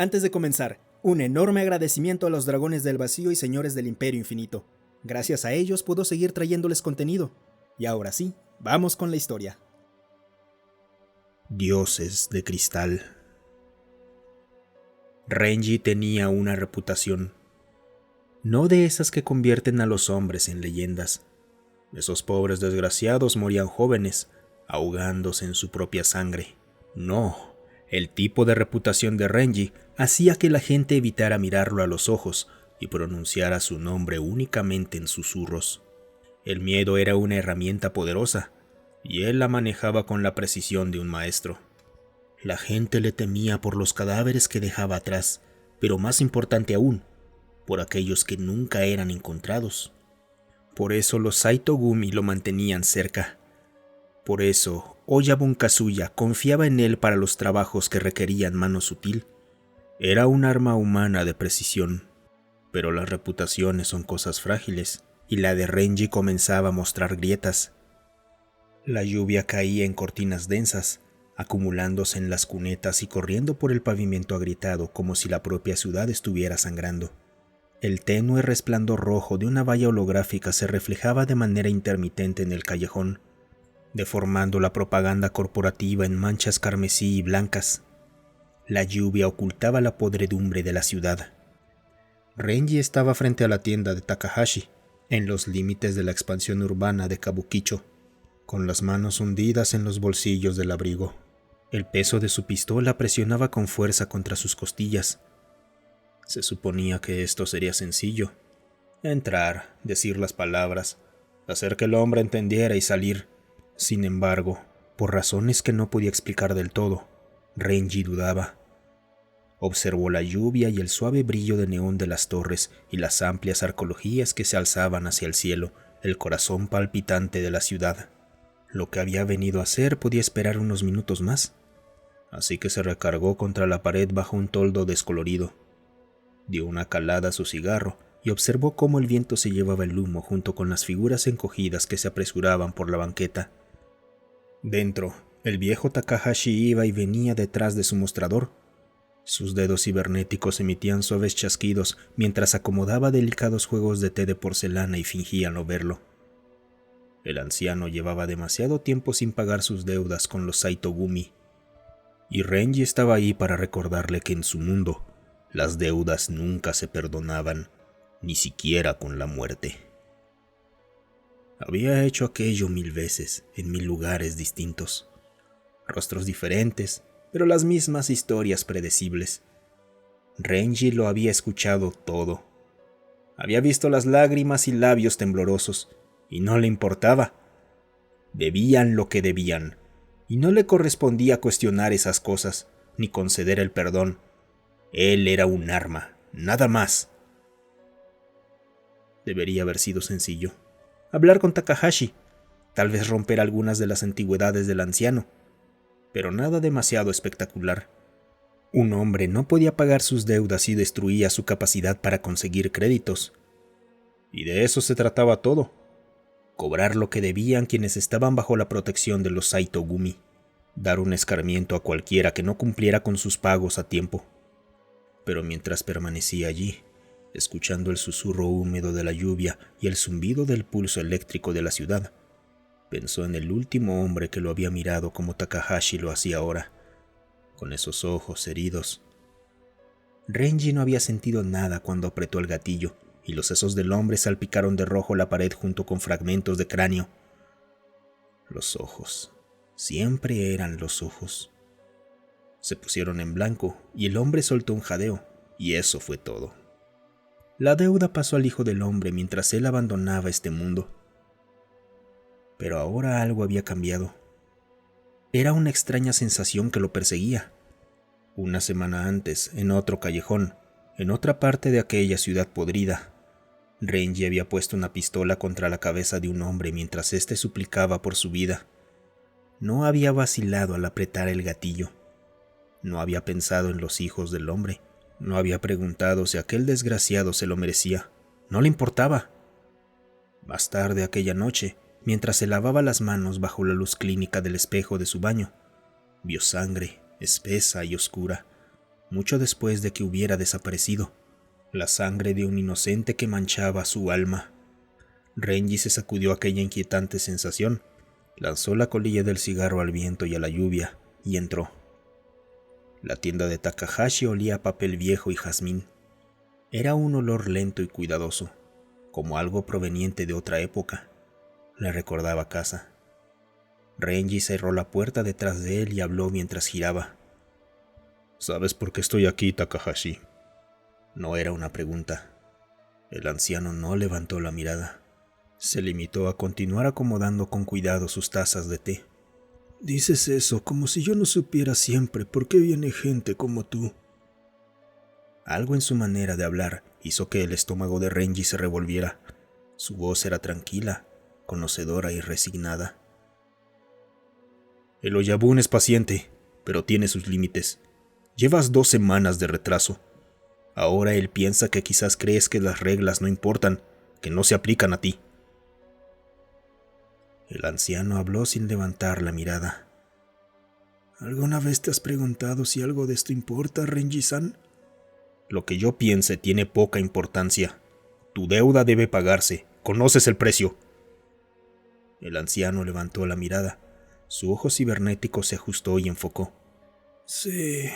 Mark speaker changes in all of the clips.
Speaker 1: Antes de comenzar, un enorme agradecimiento a los dragones del vacío y señores del Imperio Infinito. Gracias a ellos puedo seguir trayéndoles contenido. Y ahora sí, vamos con la historia.
Speaker 2: Dioses de cristal. Renji tenía una reputación, no de esas que convierten a los hombres en leyendas. Esos pobres desgraciados morían jóvenes, ahogándose en su propia sangre. No, el tipo de reputación de Renji hacía que la gente evitara mirarlo a los ojos y pronunciara su nombre únicamente en susurros. El miedo era una herramienta poderosa, y él la manejaba con la precisión de un maestro. La gente le temía por los cadáveres que dejaba atrás, pero más importante aún, por aquellos que nunca eran encontrados. Por eso los Saitogumi lo mantenían cerca. Por eso Oyabun Kazuya confiaba en él para los trabajos que requerían mano sutil. Era un arma humana de precisión, pero las reputaciones son cosas frágiles, y la de Renji comenzaba a mostrar grietas. La lluvia caía en cortinas densas, acumulándose en las cunetas y corriendo por el pavimento agrietado como si la propia ciudad estuviera sangrando. El tenue resplandor rojo de una valla holográfica se reflejaba de manera intermitente en el callejón, deformando la propaganda corporativa en manchas carmesí y blancas. La lluvia ocultaba la podredumbre de la ciudad. Renji estaba frente a la tienda de Takahashi, en los límites de la expansión urbana de Kabukicho, con las manos hundidas en los bolsillos del abrigo. El peso de su pistola presionaba con fuerza contra sus costillas. Se suponía que esto sería sencillo. Entrar, decir las palabras, hacer que el hombre entendiera y salir. Sin embargo, por razones que no podía explicar del todo, Renji dudaba. Observó la lluvia y el suave brillo de neón de las torres y las amplias arqueologías que se alzaban hacia el cielo, el corazón palpitante de la ciudad. Lo que había venido a hacer podía esperar unos minutos más, así que se recargó contra la pared bajo un toldo descolorido. Dio una calada a su cigarro y observó cómo el viento se llevaba el humo junto con las figuras encogidas que se apresuraban por la banqueta. Dentro, el viejo Takahashi iba y venía detrás de su mostrador. Sus dedos cibernéticos emitían suaves chasquidos mientras acomodaba delicados juegos de té de porcelana y fingía no verlo. El anciano llevaba demasiado tiempo sin pagar sus deudas con los Saitogumi, y Renji estaba ahí para recordarle que en su mundo las deudas nunca se perdonaban, ni siquiera con la muerte. Había hecho aquello 1000 veces, en 1000 lugares distintos. Rostros diferentes, pero las mismas historias predecibles. Renji lo había escuchado todo. Había visto las lágrimas y labios temblorosos, y no le importaba. Debían lo que debían, y no le correspondía cuestionar esas cosas, ni conceder el perdón. Él era un arma, nada más. Debería haber sido sencillo. Hablar con Takahashi, tal vez romper algunas de las antigüedades del anciano, pero nada demasiado espectacular. Un hombre no podía pagar sus deudas y destruía su capacidad para conseguir créditos. Y de eso se trataba todo. Cobrar lo que debían quienes estaban bajo la protección de los Saitogumi. Dar un escarmiento a cualquiera que no cumpliera con sus pagos a tiempo. Pero mientras permanecía allí, escuchando el susurro húmedo de la lluvia y el zumbido del pulso eléctrico de la ciudad, pensó en el último hombre que lo había mirado como Takahashi lo hacía ahora, con esos ojos heridos. Renji no había sentido nada cuando apretó el gatillo, y los sesos del hombre salpicaron de rojo la pared junto con fragmentos de cráneo. Los ojos, siempre eran los ojos. Se pusieron en blanco y el hombre soltó un jadeo, y eso fue todo. La deuda pasó al hijo del hombre mientras él abandonaba este mundo. Pero ahora algo había cambiado. Era una extraña sensación que lo perseguía. Una semana antes, en otro callejón, en otra parte de aquella ciudad podrida, Renji había puesto una pistola contra la cabeza de un hombre mientras éste suplicaba por su vida. No había vacilado al apretar el gatillo. No había pensado en los hijos del hombre. No había preguntado si aquel desgraciado se lo merecía. No le importaba. Más tarde aquella noche, mientras se lavaba las manos bajo la luz clínica del espejo de su baño, vio sangre, espesa y oscura, mucho después de que hubiera desaparecido, la sangre de un inocente que manchaba su alma. Renji se sacudió aquella inquietante sensación, lanzó la colilla del cigarro al viento y a la lluvia, y entró. La tienda de Takahashi olía a papel viejo y jazmín. Era un olor lento y cuidadoso, como algo proveniente de otra época. Le recordaba casa. Renji cerró la puerta detrás de él y habló mientras giraba. «¿Sabes por qué estoy aquí, Takahashi?» No era una pregunta. El anciano no levantó la mirada. Se limitó a continuar acomodando con cuidado sus tazas de té. «Dices eso como si yo no supiera siempre por qué viene gente como tú». Algo en su manera de hablar hizo que el estómago de Renji se revolviera. Su voz era tranquila, conocedora y resignada. «El Oyabun es paciente, pero tiene sus límites. Llevas 2 semanas de retraso. Ahora él piensa que quizás crees que las reglas no importan, que no se aplican a ti». El anciano habló sin levantar la mirada. «¿Alguna vez te has preguntado si algo de esto importa, Renji-san?» «Lo que yo piense tiene poca importancia. Tu deuda debe pagarse. ¿Conoces el precio?» El anciano levantó la mirada. Su ojo cibernético se ajustó y enfocó. «Sí».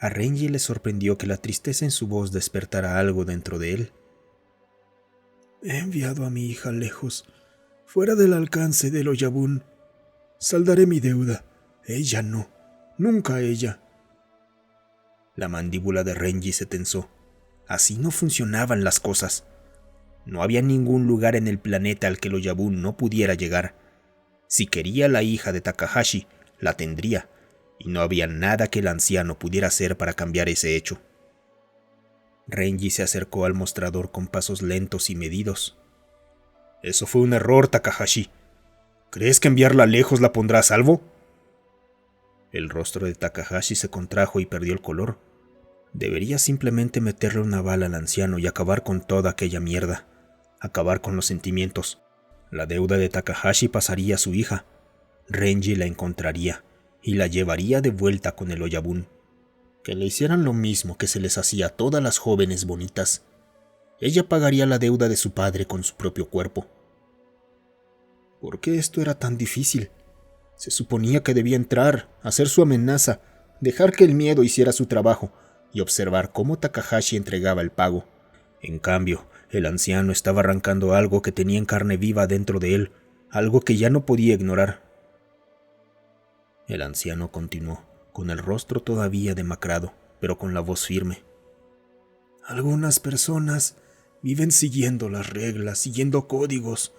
Speaker 2: A Renji le sorprendió que la tristeza en su voz despertara algo dentro de él. «He enviado a mi hija lejos, fuera del alcance del Oyabun. Saldaré mi deuda. Ella no. Nunca ella». La mandíbula de Renji se tensó. Así no funcionaban las cosas. No había ningún lugar en el planeta al que el Oyabun no pudiera llegar. Si quería la hija de Takahashi, la tendría, y no había nada que el anciano pudiera hacer para cambiar ese hecho. Renji se acercó al mostrador con pasos lentos y medidos. «Eso fue un error, Takahashi. ¿Crees que enviarla lejos la pondrá a salvo?» El rostro de Takahashi se contrajo y perdió el color. Debería simplemente meterle una bala al anciano y acabar con toda aquella mierda. Acabar con los sentimientos. La deuda de Takahashi pasaría a su hija. Renji la encontraría y la llevaría de vuelta con el Oyabun. Que le hicieran lo mismo que se les hacía a todas las jóvenes bonitas. Ella pagaría la deuda de su padre con su propio cuerpo. ¿Por qué esto era tan difícil? Se suponía que debía entrar, hacer su amenaza, dejar que el miedo hiciera su trabajo y observar cómo Takahashi entregaba el pago. En cambio, el anciano estaba arrancando algo que tenía en carne viva dentro de él, algo que ya no podía ignorar. El anciano continuó, con el rostro todavía demacrado, pero con la voz firme. «Algunas personas viven siguiendo las reglas, siguiendo códigos,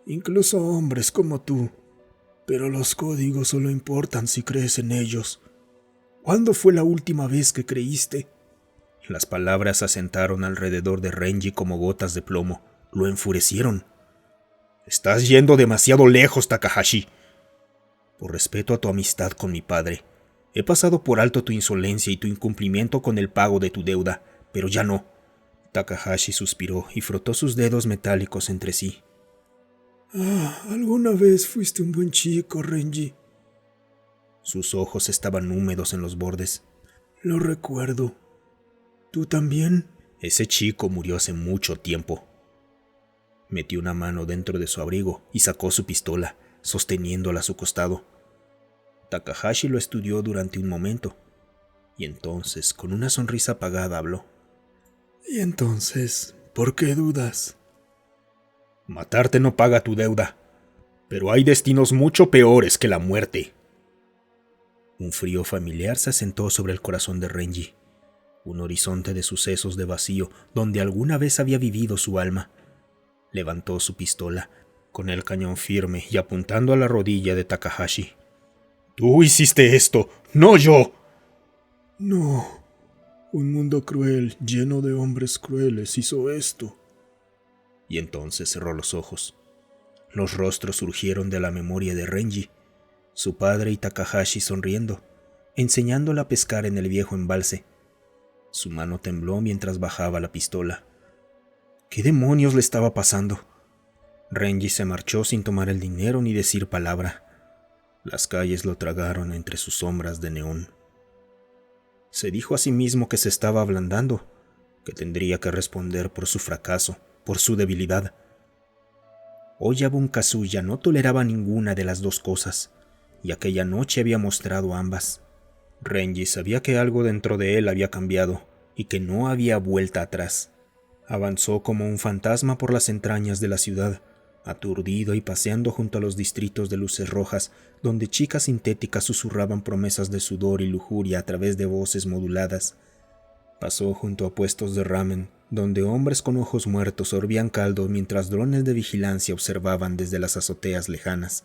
Speaker 2: incluso hombres como tú. Pero los códigos solo importan si crees en ellos. ¿Cuándo fue la última vez que creíste?» Las palabras se asentaron alrededor de Renji como gotas de plomo. Lo enfurecieron. «Estás yendo demasiado lejos, Takahashi. Por respeto a tu amistad con mi padre, he pasado por alto tu insolencia y tu incumplimiento con el pago de tu deuda, pero ya no». Takahashi suspiró y frotó sus dedos metálicos entre sí. «Alguna vez fuiste un buen chico, Renji». Sus ojos estaban húmedos en los bordes. «Lo recuerdo. ¿Tú también?» «Ese chico murió hace mucho tiempo». Metió una mano dentro de su abrigo y sacó su pistola, sosteniéndola a su costado. Takahashi lo estudió durante un momento, y entonces, con una sonrisa apagada, habló. «¿Y entonces, por qué dudas?» «Matarte no paga tu deuda, pero hay destinos mucho peores que la muerte». Un frío familiar se asentó sobre el corazón de Renji, un horizonte de sucesos de vacío donde alguna vez había vivido su alma. Levantó su pistola, con el cañón firme y apuntando a la rodilla de Takahashi. «Tú hiciste esto, no yo». «No, un mundo cruel, lleno de hombres crueles, hizo esto». Y entonces cerró los ojos. Los rostros surgieron de la memoria de Renji, su padre y Takahashi sonriendo, enseñándole a pescar en el viejo embalse. Su mano tembló mientras bajaba la pistola. ¿Qué demonios le estaba pasando? Renji se marchó sin tomar el dinero ni decir palabra. Las calles lo tragaron entre sus sombras de neón. Se dijo a sí mismo que se estaba ablandando, que tendría que responder por su fracaso, por su debilidad. Oyabun Kazuya no toleraba ninguna de las dos cosas, y aquella noche había mostrado ambas. Renji sabía que algo dentro de él había cambiado y que no había vuelta atrás. Avanzó como un fantasma por las entrañas de la ciudad, aturdido y paseando junto a los distritos de luces rojas, donde chicas sintéticas susurraban promesas de sudor y lujuria a través de voces moduladas. Pasó junto a puestos de ramen, donde hombres con ojos muertos sorbían caldo mientras drones de vigilancia observaban desde las azoteas lejanas.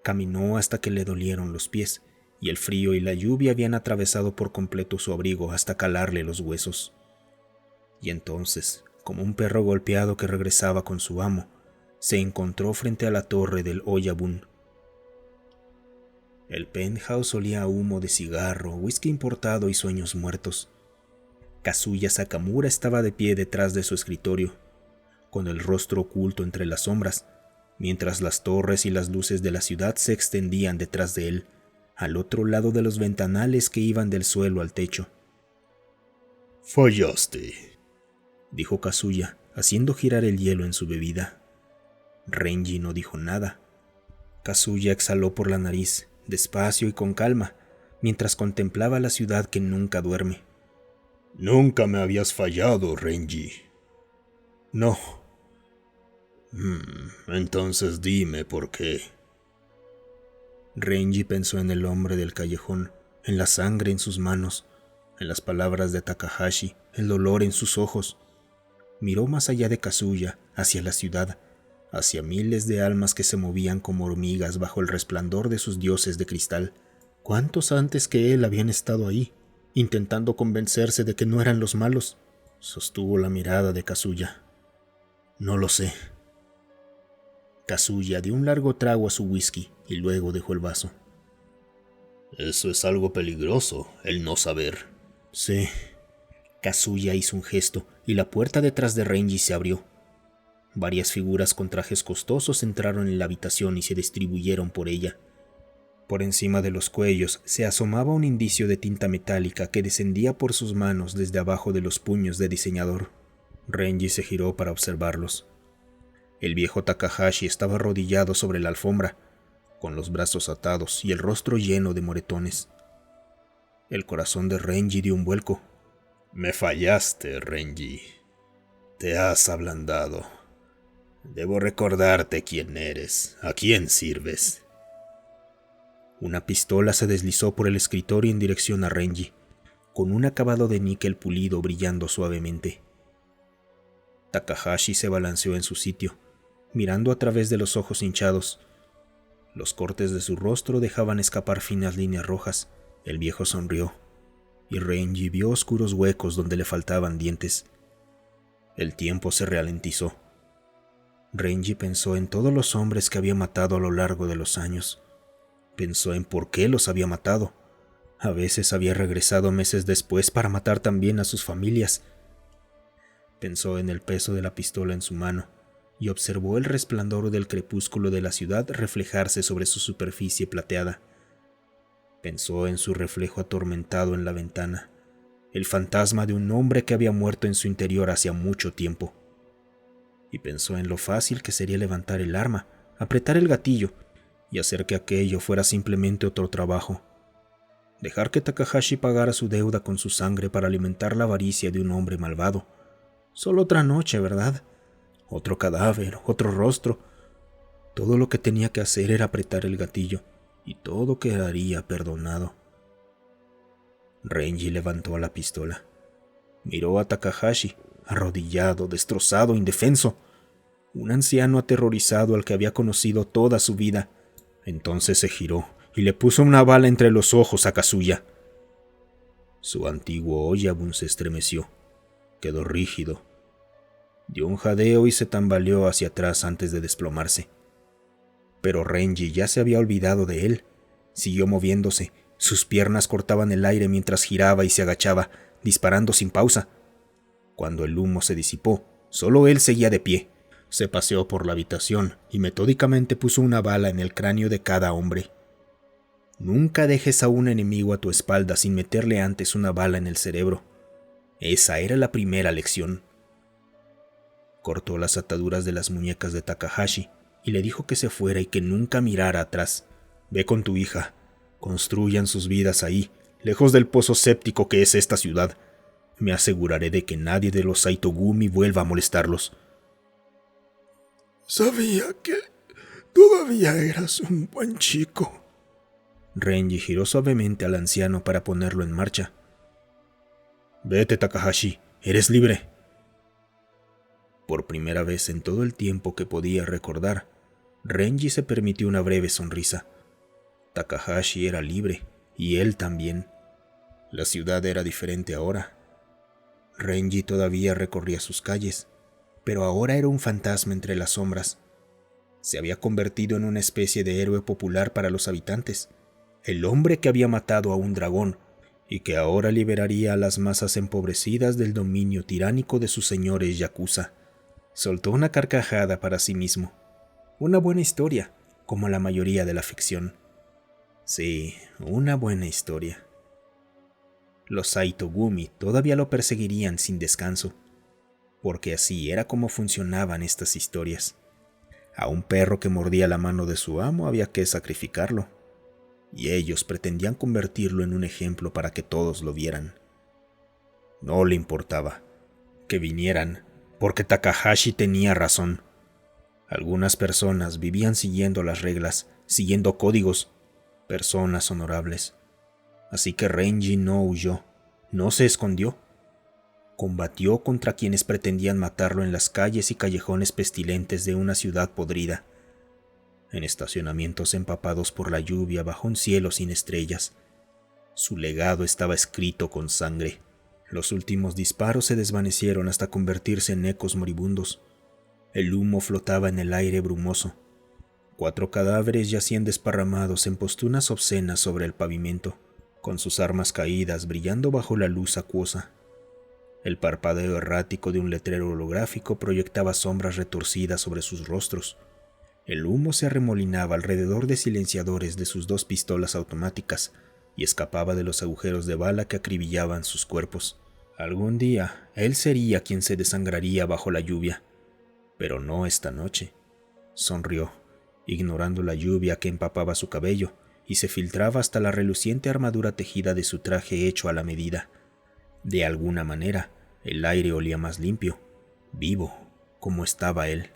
Speaker 2: Caminó hasta que le dolieron los pies, y el frío y la lluvia habían atravesado por completo su abrigo hasta calarle los huesos. Y entonces, como un perro golpeado que regresaba con su amo, se encontró frente a la torre del Oyabun. El penthouse olía a humo de cigarro, whisky importado y sueños muertos. Kazuya Sakamura estaba de pie detrás de su escritorio, con el rostro oculto entre las sombras, mientras las torres y las luces de la ciudad se extendían detrás de él, al otro lado de los ventanales que iban del suelo al techo.
Speaker 3: «Fallaste»,
Speaker 2: dijo Kazuya, haciendo girar el hielo en su bebida. Renji no dijo nada. Kazuya exhaló por la nariz, despacio y con calma, mientras contemplaba la ciudad que nunca duerme.
Speaker 3: «Nunca me habías fallado, Renji».
Speaker 2: «No».
Speaker 3: Entonces dime por qué.
Speaker 2: Renji pensó en el hombre del callejón, en la sangre en sus manos, en las palabras de Takahashi, el dolor en sus ojos. Miró más allá de Kazuya, hacia la ciudad, hacia miles de almas que se movían como hormigas bajo el resplandor de sus dioses de cristal. ¿Cuántos antes que él habían estado ahí, intentando convencerse de que no eran los malos? Sostuvo la mirada de Kazuya. «No lo sé». Kazuya dio un largo trago a su whisky y luego dejó el vaso.
Speaker 3: «Eso es algo peligroso, el no saber».
Speaker 2: «Sí». Kazuya hizo un gesto y la puerta detrás de Renji se abrió. Varias figuras con trajes costosos entraron en la habitación y se distribuyeron por ella. Por encima de los cuellos se asomaba un indicio de tinta metálica que descendía por sus manos desde abajo de los puños de diseñador. Renji se giró para observarlos. El viejo Takahashi estaba arrodillado sobre la alfombra, con los brazos atados y el rostro lleno de moretones. El corazón de Renji dio un vuelco.
Speaker 3: «Me fallaste, Renji. Te has ablandado. Debo recordarte quién eres, a quién sirves».
Speaker 2: Una pistola se deslizó por el escritorio en dirección a Renji, con un acabado de níquel pulido brillando suavemente. Takahashi se balanceó en su sitio, mirando a través de los ojos hinchados. Los cortes de su rostro dejaban escapar finas líneas rojas. El viejo sonrió, y Renji vio oscuros huecos donde le faltaban dientes. El tiempo se ralentizó. Renji pensó en todos los hombres que había matado a lo largo de los años. Pensó en por qué los había matado. A veces había regresado meses después para matar también a sus familias. Pensó en el peso de la pistola en su mano y observó el resplandor del crepúsculo de la ciudad reflejarse sobre su superficie plateada. Pensó en su reflejo atormentado en la ventana, el fantasma de un hombre que había muerto en su interior hacía mucho tiempo. Y pensó en lo fácil que sería levantar el arma, apretar el gatillo y hacer que aquello fuera simplemente otro trabajo. Dejar que Takahashi pagara su deuda con su sangre para alimentar la avaricia de un hombre malvado. Solo otra noche, ¿verdad? Otro cadáver, otro rostro. Todo lo que tenía que hacer era apretar el gatillo, y todo quedaría perdonado. Renji levantó la pistola. Miró a Takahashi, arrodillado, destrozado, indefenso. Un anciano aterrorizado al que había conocido toda su vida. Entonces se giró y le puso una bala entre los ojos a Kazuya. Su antiguo Oyabun se estremeció. Quedó rígido. Dio un jadeo y se tambaleó hacia atrás antes de desplomarse. Pero Renji ya se había olvidado de él. Siguió moviéndose. Sus piernas cortaban el aire mientras giraba y se agachaba, disparando sin pausa. Cuando el humo se disipó, solo él seguía de pie. Se paseó por la habitación y metódicamente puso una bala en el cráneo de cada hombre. Nunca dejes a un enemigo a tu espalda sin meterle antes una bala en el cerebro. Esa era la primera lección. Cortó las ataduras de las muñecas de Takahashi y le dijo que se fuera y que nunca mirara atrás. Ve con tu hija. Construyan sus vidas ahí, lejos del pozo séptico que es esta ciudad. Me aseguraré de que nadie de los Saitogumi vuelva a molestarlos.
Speaker 4: Sabía que todavía eras un buen chico.
Speaker 2: Renji giró suavemente al anciano para ponerlo en marcha. Vete, Takahashi, eres libre. Por primera vez en todo el tiempo que podía recordar, Renji se permitió una breve sonrisa. Takahashi era libre, y él también. La ciudad era diferente ahora. Renji todavía recorría sus calles, pero ahora era un fantasma entre las sombras. Se había convertido en una especie de héroe popular para los habitantes, el hombre que había matado a un dragón y que ahora liberaría a las masas empobrecidas del dominio tiránico de sus señores yakuza. Soltó una carcajada para sí mismo. Una buena historia, como la mayoría de la ficción. Sí, una buena historia. Los Saitogumi todavía lo perseguirían sin descanso, porque así era como funcionaban estas historias. A un perro que mordía la mano de su amo había que sacrificarlo, y ellos pretendían convertirlo en un ejemplo para que todos lo vieran. No le importaba que vinieran, porque Takahashi tenía razón. Algunas personas vivían siguiendo las reglas, siguiendo códigos, personas honorables. Así que Renji no huyó, no se escondió. Combatió contra quienes pretendían matarlo en las calles y callejones pestilentes de una ciudad podrida, en estacionamientos empapados por la lluvia bajo un cielo sin estrellas. Su legado estaba escrito con sangre. Los últimos disparos se desvanecieron hasta convertirse en ecos moribundos. El humo flotaba en el aire brumoso. 4 cadáveres yacían desparramados en posturas obscenas sobre el pavimento, con sus armas caídas brillando bajo la luz acuosa. El parpadeo errático de un letrero holográfico proyectaba sombras retorcidas sobre sus rostros. El humo se arremolinaba alrededor de silenciadores de sus 2 pistolas automáticas y escapaba de los agujeros de bala que acribillaban sus cuerpos. Algún día, él sería quien se desangraría bajo la lluvia, pero no esta noche. Sonrió, ignorando la lluvia que empapaba su cabello y se filtraba hasta la reluciente armadura tejida de su traje hecho a la medida. De alguna manera, el aire olía más limpio, vivo, como estaba él.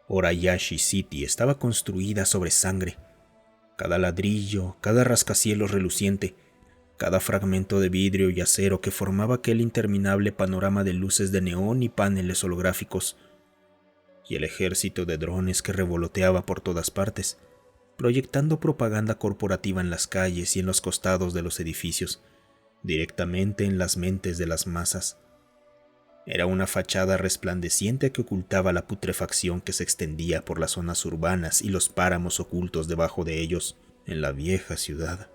Speaker 2: Orayashi City estaba construida sobre sangre. Cada ladrillo, cada rascacielos reluciente, cada fragmento de vidrio y acero que formaba aquel interminable panorama de luces de neón y paneles holográficos, y el ejército de drones que revoloteaba por todas partes, proyectando propaganda corporativa en las calles y en los costados de los edificios, directamente en las mentes de las masas. Era una fachada resplandeciente que ocultaba la putrefacción que se extendía por las zonas urbanas y los páramos ocultos debajo de ellos, en la vieja ciudad.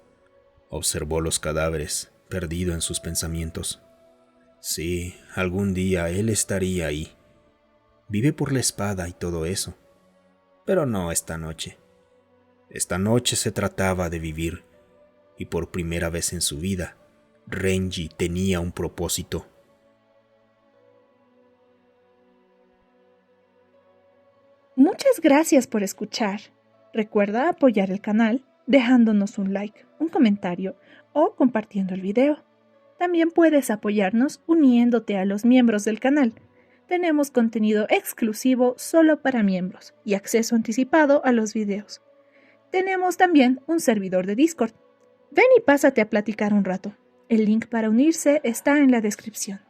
Speaker 2: Observó los cadáveres, perdido en sus pensamientos. Sí, algún día él estaría ahí. Vive por la espada y todo eso, pero no esta noche. Esta noche se trataba de vivir, y por primera vez en su vida, Renji tenía un propósito.
Speaker 5: Muchas gracias por escuchar. Recuerda apoyar el canal dejándonos un like, un comentario o compartiendo el video. También puedes apoyarnos uniéndote a los miembros del canal. Tenemos contenido exclusivo solo para miembros y acceso anticipado a los videos. Tenemos también un servidor de Discord. Ven y pásate a platicar un rato. El link para unirse está en la descripción.